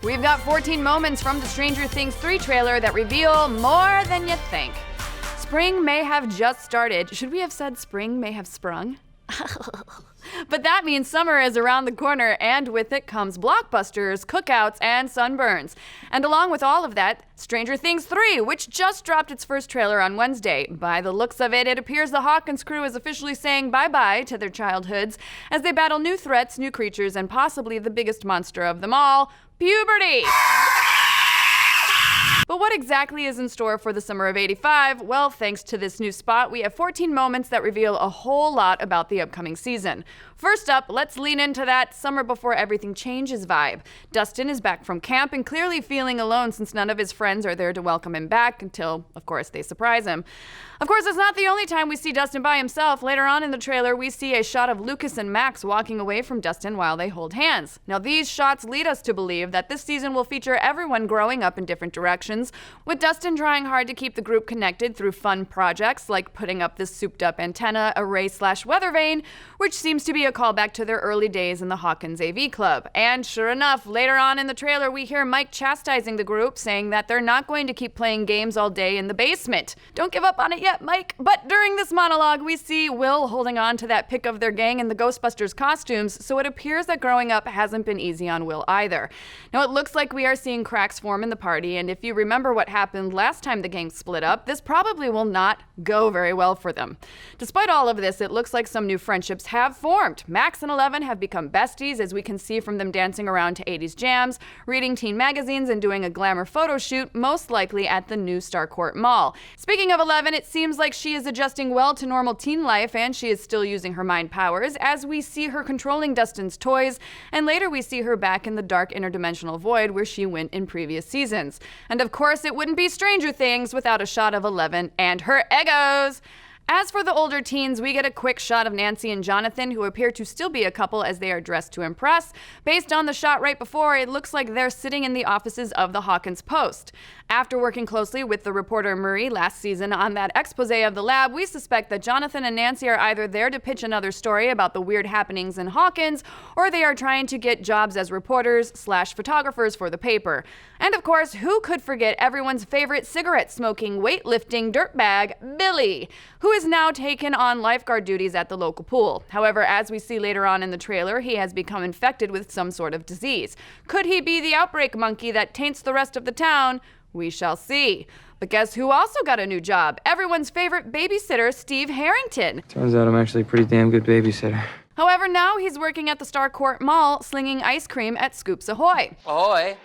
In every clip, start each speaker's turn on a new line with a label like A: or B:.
A: We've got 14 moments from the Stranger Things 3 trailer that reveal more than you think. Spring may have just started. Should we have said spring may have sprung? But that means summer is around the corner, and with it comes blockbusters, cookouts, and sunburns. And along with all of that, Stranger Things 3, which just dropped its first trailer on Wednesday. By the looks of it, it appears the Hawkins crew is officially saying bye-bye to their childhoods as they battle new threats, new creatures, and possibly the biggest monster of them all, puberty! But what exactly is in store for the summer of '85? Well, thanks to this new spot, we have 14 moments that reveal a whole lot about the upcoming season. First up, let's lean into that summer before everything changes vibe. Dustin is back from camp and clearly feeling alone since none of his friends are there to welcome him back until, of course, they surprise him. Of course, it's not the only time we see Dustin by himself. Later on in the trailer, we see a shot of Lucas and Max walking away from Dustin while they hold hands. Now, these shots lead us to believe that this season will feature everyone growing up in different directions, with Dustin trying hard to keep the group connected through fun projects like putting up this souped-up antenna array/weather vane, which seems to be a callback to their early days in the Hawkins AV Club. And sure enough, later on in the trailer, we hear Mike chastising the group, saying that they're not going to keep playing games all day in the basement. Don't give up on it yet, Mike. But during this monologue, we see Will holding on to that pic of their gang in the Ghostbusters costumes, so it appears that growing up hasn't been easy on Will either. Now, it looks like we are seeing cracks form in the party, and if you remember what happened last time the gang split up, this probably will not go very well for them. Despite all of this, it looks like some new friendships have formed. Max and Eleven have become besties, as we can see from them dancing around to 80s jams, reading teen magazines, and doing a glamour photo shoot, most likely at the new Starcourt Mall. Speaking of Eleven, it seems like she is adjusting well to normal teen life, and she is still using her mind powers, as we see her controlling Dustin's toys, and later we see her back in the dark interdimensional void where she went in previous seasons. And of course, it wouldn't be Stranger Things without a shot of Eleven and her Eggos. As for the older teens, we get a quick shot of Nancy and Jonathan, who appear to still be a couple as they are dressed to impress. Based on the shot right before, it looks like they're sitting in the offices of the Hawkins Post. After working closely with the reporter Murray last season on that expose of the lab, we suspect that Jonathan and Nancy are either there to pitch another story about the weird happenings in Hawkins, or they are trying to get jobs as reporters/photographers for the paper. And of course, who could forget everyone's favorite cigarette-smoking, weightlifting dirtbag, Billy, who is now taken on lifeguard duties at the local pool. However, as we see later on in the trailer, he has become infected with some sort of disease. Could he be the outbreak monkey that taints the rest of the town? We shall see. But guess who also got a new job? Everyone's favorite babysitter, Steve Harrington.
B: Turns out I'm actually a pretty damn good babysitter.
A: However, now he's working at the Starcourt Mall, slinging ice cream at Scoops Ahoy.
C: Ahoy.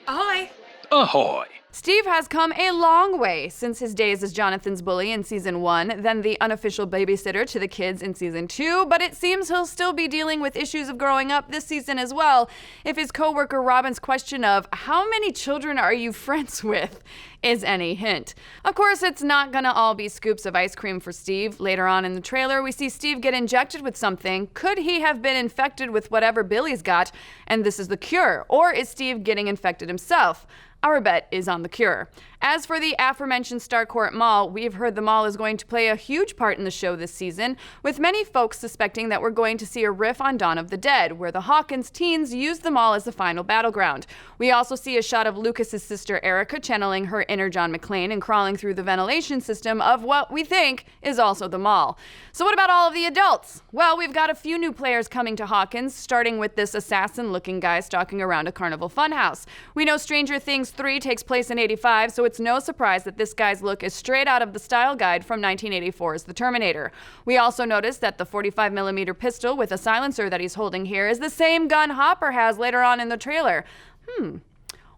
A: Ahoy.
C: Ahoy.
A: Steve has come a long way since his days as Jonathan's bully in season 1, then the unofficial babysitter to the kids in season 2, but it seems he'll still be dealing with issues of growing up this season as well, if his co-worker Robin's question of, "How many children are you friends with?" is any hint. Of course, it's not gonna all be scoops of ice cream for Steve. Later on in the trailer, we see Steve get injected with something. Could he have been infected with whatever Billy's got, and this is the cure? Or is Steve getting infected himself? Our bet is on the cure. As for the aforementioned Starcourt Mall, we've heard the mall is going to play a huge part in the show this season, with many folks suspecting that we're going to see a riff on Dawn of the Dead, where the Hawkins teens use the mall as the final battleground. We also see a shot of Lucas's sister Erica channeling her inner John McClane and crawling through the ventilation system of what we think is also the mall. So what about all of the adults? Well, we've got a few new players coming to Hawkins, starting with this assassin-looking guy stalking around a carnival funhouse. We know Stranger Things 3 takes place in '85, so it's no surprise that this guy's look is straight out of the style guide from 1984's The Terminator. We also noticed that the 45mm pistol with a silencer that he's holding here is the same gun Hopper has later on in the trailer.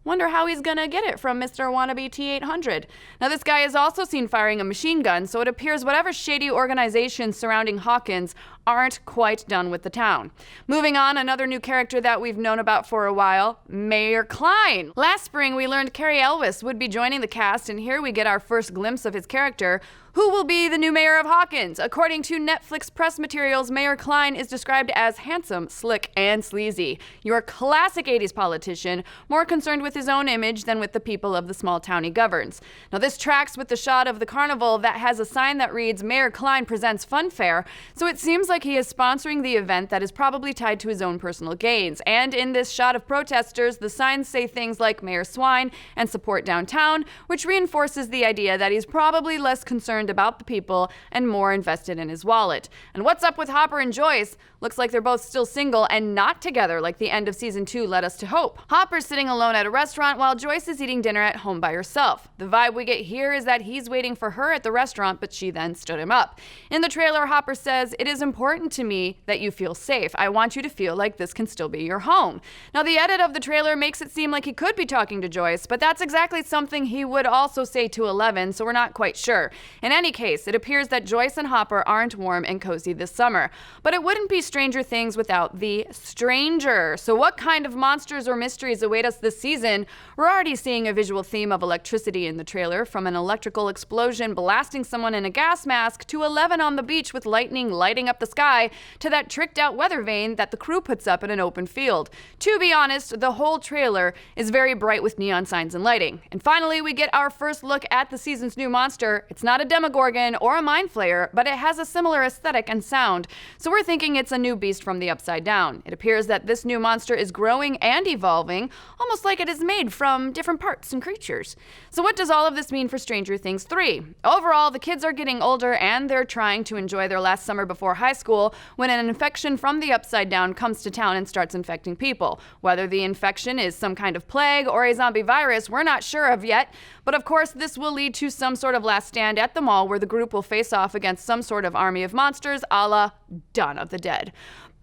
A: Wonder how he's gonna get it from Mr. Wannabe T-800. Now, this guy is also seen firing a machine gun, so it appears whatever shady organizations surrounding Hawkins aren't quite done with the town. Moving on, another new character that we've known about for a while, Mayor Klein. Last spring, we learned Carrie Elwes would be joining the cast, and here we get our first glimpse of his character. Who will be the new mayor of Hawkins? According to Netflix press materials, Mayor Klein is described as handsome, slick, and sleazy. Your classic 80s politician, more concerned with his own image than with the people of the small town he governs. Now, this tracks with the shot of the carnival that has a sign that reads, "Mayor Klein presents Fun Fair," so it seems like like he is sponsoring the event that is probably tied to his own personal gains. And in this shot of protesters, the signs say things like Mayor Swine and support downtown, which reinforces the idea that he's probably less concerned about the people and more invested in his wallet. And what's up with Hopper and Joyce? Looks like they're both still single and not together like the end of season 2 led us to hope. Hopper's sitting alone at a restaurant while Joyce is eating dinner at home by herself. The vibe we get here is that he's waiting for her at the restaurant, but she then stood him up. In the trailer, Hopper says, "It is important to me that you feel safe. I want you to feel like this can still be your home." Now, the edit of the trailer makes it seem like he could be talking to Joyce, but that's exactly something he would also say to Eleven, so we're not quite sure. In any case, it appears that Joyce and Hopper aren't warm and cozy this summer. But it wouldn't be Stranger Things without the stranger. So what kind of monsters or mysteries await us this season? We're already seeing a visual theme of electricity in the trailer, from an electrical explosion blasting someone in a gas mask to Eleven on the beach with lightning lighting up the sky to that tricked out weather vane that the crew puts up in an open field. To be honest, the whole trailer is very bright with neon signs and lighting. And finally, we get our first look at the season's new monster. It's not a Demogorgon or a Mind Flayer, but it has a similar aesthetic and sound. So we're thinking it's a new beast from the Upside Down. It appears that this new monster is growing and evolving, almost like it is made from different parts and creatures. So what does all of this mean for Stranger Things 3? Overall, the kids are getting older and they're trying to enjoy their last summer before high school when an infection from the Upside Down comes to town and starts infecting people. Whether the infection is some kind of plague or a zombie virus, we're not sure of yet. But of course, this will lead to some sort of last stand at the mall where the group will face off against some sort of army of monsters a la Dawn of the Dead.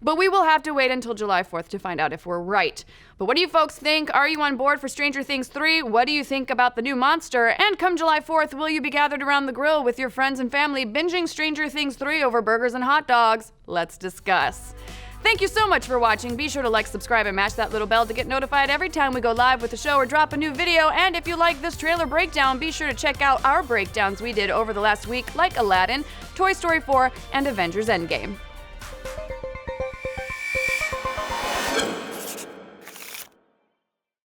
A: But we will have to wait until July 4th to find out if we're right. But what do you folks think? Are you on board for Stranger Things 3? What do you think about the new monster? And come July 4th, will you be gathered around the grill with your friends and family binging Stranger Things 3 over burgers and hot dogs? Let's discuss. Thank you so much for watching. Be sure to like, subscribe, and mash that little bell to get notified every time we go live with the show or drop a new video. And if you like this trailer breakdown, be sure to check out our breakdowns we did over the last week, like Aladdin, Toy Story 4, and Avengers Endgame.